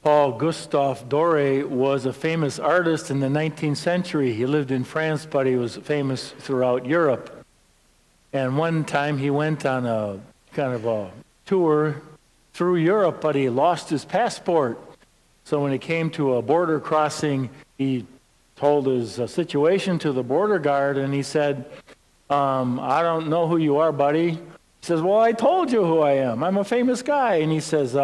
Paul Gustave Doré was a famous artist in the 19th century. He lived in France, but he was famous throughout Europe. And one time he went on a kind of a tour through Europe, but he lost his passport. So when he came to a border crossing, he told his situation to the border guard, and he said, I don't know who you are, buddy. He says, well, I told you who I am. I'm a famous guy. And he says,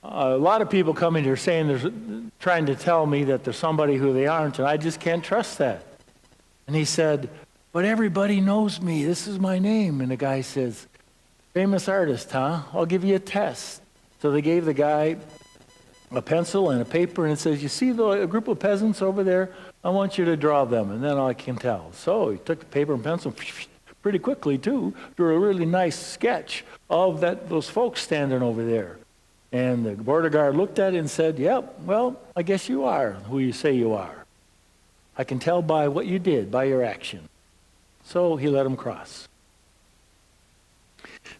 a lot of people come in here saying trying to tell me that there's somebody who they aren't, and I just can't trust that. And he said, but everybody knows me. This is my name. And the guy says, famous artist, huh? I'll give you a test. So they gave the guy a pencil and a paper, and it says, you see a group of peasants over there? I want you to draw them, and then I can tell. So he took the paper and pencil, pretty quickly too, drew a really nice sketch of those folks standing over there. And the border guard looked at it and said, yep, well, I guess you are who you say you are. I can tell by what you did, by your action. So he let him cross.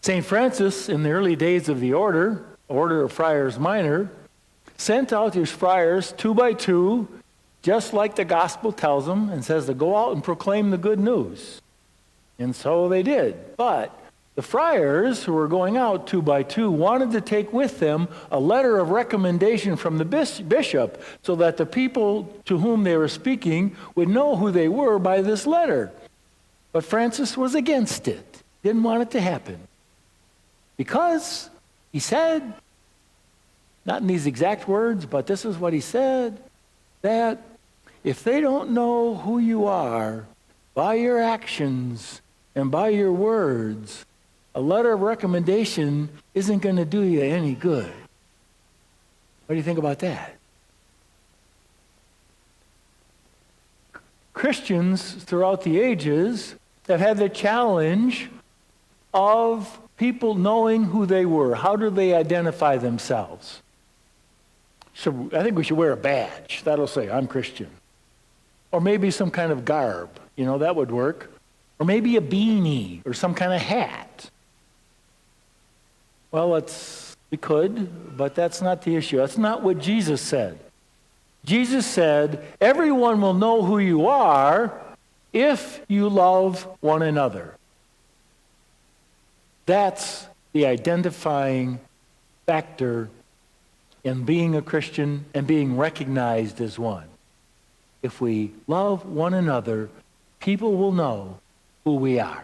St. Francis, in the early days of the order of Friars Minor, sent out his friars 2 by 2, just like the gospel tells them, and says to go out and proclaim the good news. And so they did. But the friars who were going out 2 by 2 wanted to take with them a letter of recommendation from the bishop so that the people to whom they were speaking would know who they were by this letter. But Francis was against it. Didn't want it to happen. Because he said, not in these exact words, but this is what he said, that if they don't know who you are by your actions and by your words, a letter of recommendation isn't going to do you any good. What do you think about that? Christians throughout the ages have had the challenge of people knowing who they were. How do they identify themselves? So I think we should wear a badge. That'll say, I'm Christian. Or maybe some kind of garb. That would work. Or maybe a beanie or some kind of hat. Well, we could, but that's not the issue. That's not what Jesus said. Jesus said, everyone will know who you are if you love one another. That's the identifying factor in being a Christian and being recognized as one. If we love one another, people will know who we are.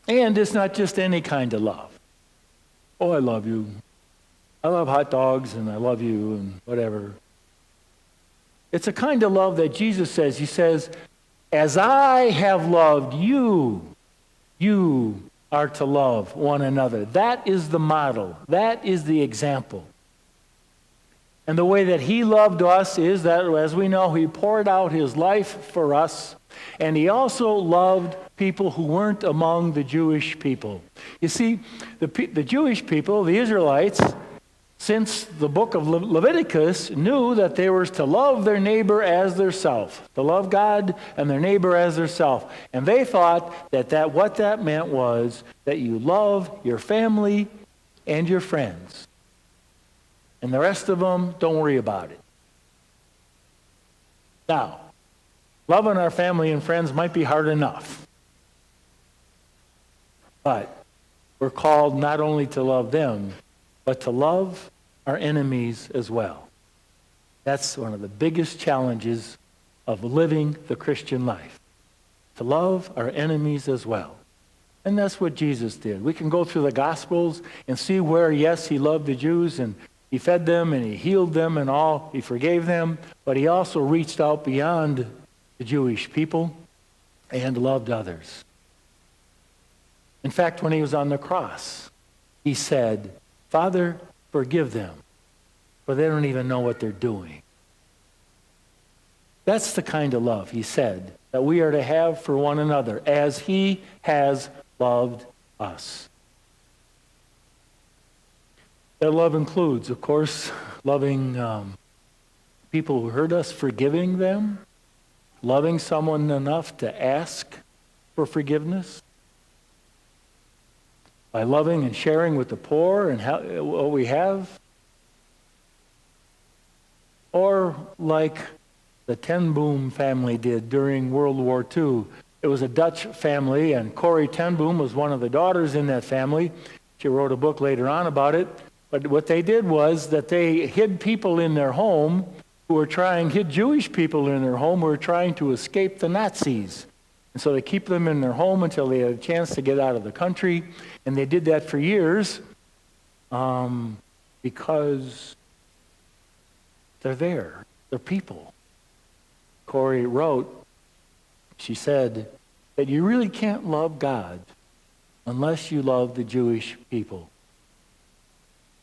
And it's not just any kind of love. Oh, I love you. I love hot dogs and I love you and whatever. It's a kind of love that Jesus says. He says, as I have loved you, you are to love one another. That is the model. That is the example. And the way that he loved us is that, as we know, he poured out his life for us, and he also loved people who weren't among the Jewish people. You see, the Jewish people, the Israelites, since the book of Leviticus, knew that they were to love their neighbor as theirself, to love God and their neighbor as theirself. And they thought that what that meant was that you love your family and your friends. And the rest of them, don't worry about it. Now, loving our family and friends might be hard enough. But we're called not only to love them, but to love our enemies as well. That's one of the biggest challenges of living the Christian life. To love our enemies as well. And that's what Jesus did. We can go through the Gospels and see where, yes, he loved the Jews and he fed them and he healed them and all. He forgave them. But he also reached out beyond the Jewish people and loved others. In fact, when he was on the cross, he said, Father, forgive them, for they don't even know what they're doing. That's the kind of love, he said, that we are to have for one another, as he has loved us. That love includes, of course, loving people who hurt us, forgiving them, loving someone enough to ask for forgiveness. by loving and sharing with the poor and what we have? Or like the Ten Boom family did during World War II. It was a Dutch family, and Corrie Ten Boom was one of the daughters in that family. She wrote a book later on about it. But what they did was that they hid people in their home hid Jewish people in their home who were trying to escape the Nazis. And so they keep them in their home until they had a chance to get out of the country. And they did that for years because they're there. They're people. Corrie wrote, she said, that you really can't love God unless you love the Jewish people.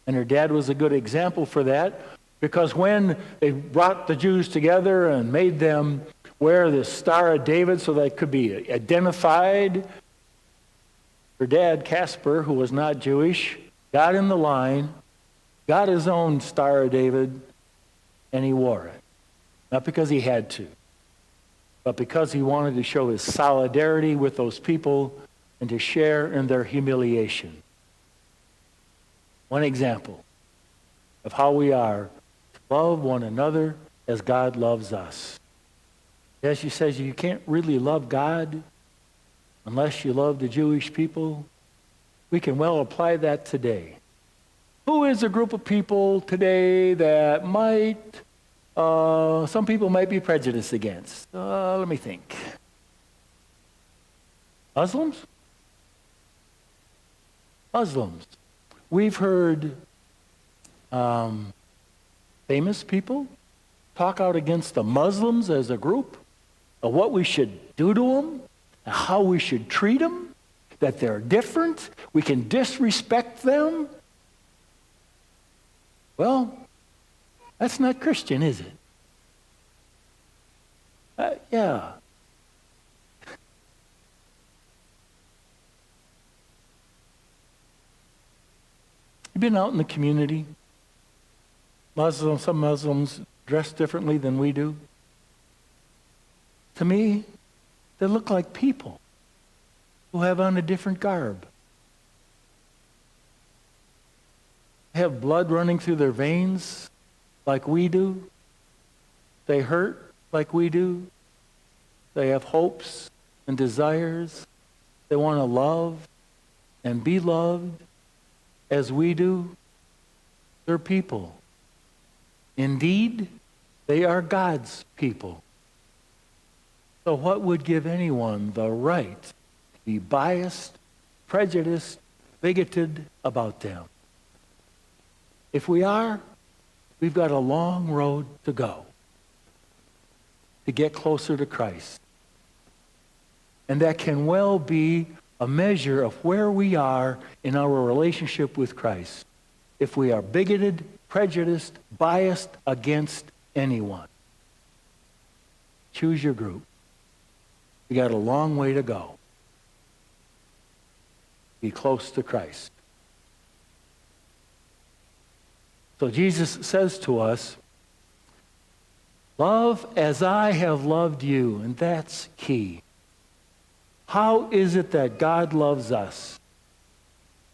And her dad was a good example for that, because when they brought the Jews together and made them wear the Star of David so they could be identified, her dad, Casper, who was not Jewish, got in the line, got his own Star of David, and he wore it. Not because he had to, but because he wanted to show his solidarity with those people and to share in their humiliation. One example of how we are to love one another as God loves us. As she says, you can't really love God unless you love the Jewish people. We can well apply that today. Who is a group of people today that some people might be prejudiced against? Let me think. Muslims? Muslims. We've heard famous people talk out against the Muslims as a group, of what we should do to them, and how we should treat them, that they're different, we can disrespect them. Well, that's not Christian, is it? Yeah. You've been out in the community. Some Muslims dress differently than we do. To me, they look like people who have on a different garb. They have blood running through their veins like we do. They hurt like we do. They have hopes and desires. They want to love and be loved as we do. They're people. Indeed, they are God's people. So what would give anyone the right to be biased, prejudiced, bigoted about them? If we are, we've got a long road to go to get closer to Christ. And that can well be a measure of where we are in our relationship with Christ. If we are bigoted, prejudiced, biased against anyone. Choose your group. We got a long way to go. Be close to Christ. So Jesus says to us, love as I have loved you, and that's key. How is it that God loves us?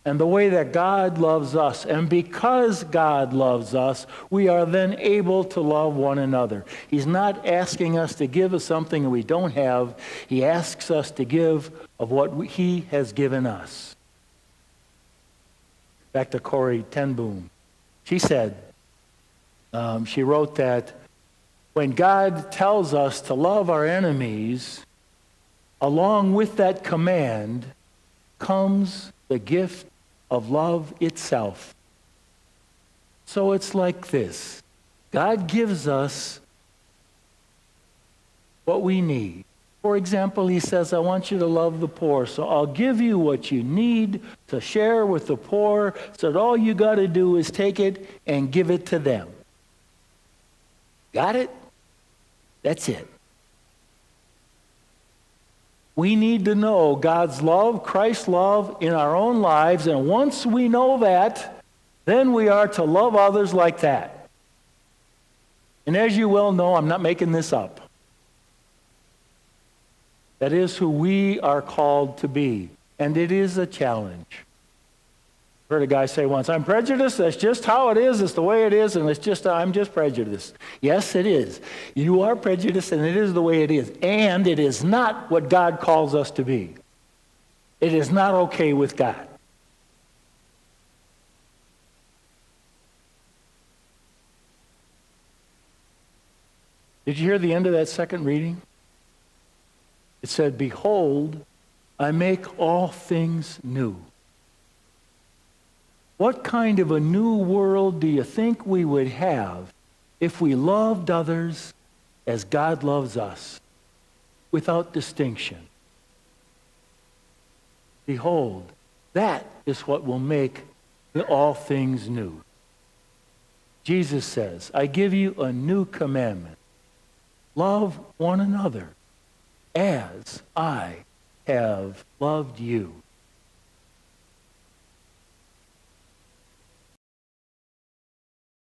And the way that God loves us, and because God loves us, we are then able to love one another. He's not asking us to give us something we don't have. He asks us to give of what He has given us. Back to Corrie Ten Boom. She said, she wrote that when God tells us to love our enemies, along with that command comes the gift of love itself. So it's like this. God gives us what we need. For example, He says, I want you to love the poor, so I'll give you what you need to share with the poor, so that all you got to do is take it and give it to them. Got it? That's it. We need to know God's love, Christ's love in our own lives, and once we know that, then we are to love others like that. And as you well know, I'm not making this up. That is who we are called to be, and it is a challenge. Heard a guy say once, I'm prejudiced, that's just how it is, it's the way it is, and I'm just prejudiced. Yes, it is. You are prejudiced, and it is the way it is. And it is not what God calls us to be. It is not okay with God. Did you hear the end of that second reading? It said, behold, I make all things new. What kind of a new world do you think we would have if we loved others as God loves us, without distinction? Behold, that is what will make all things new. Jesus says, I give you a new commandment. Love one another as I have loved you.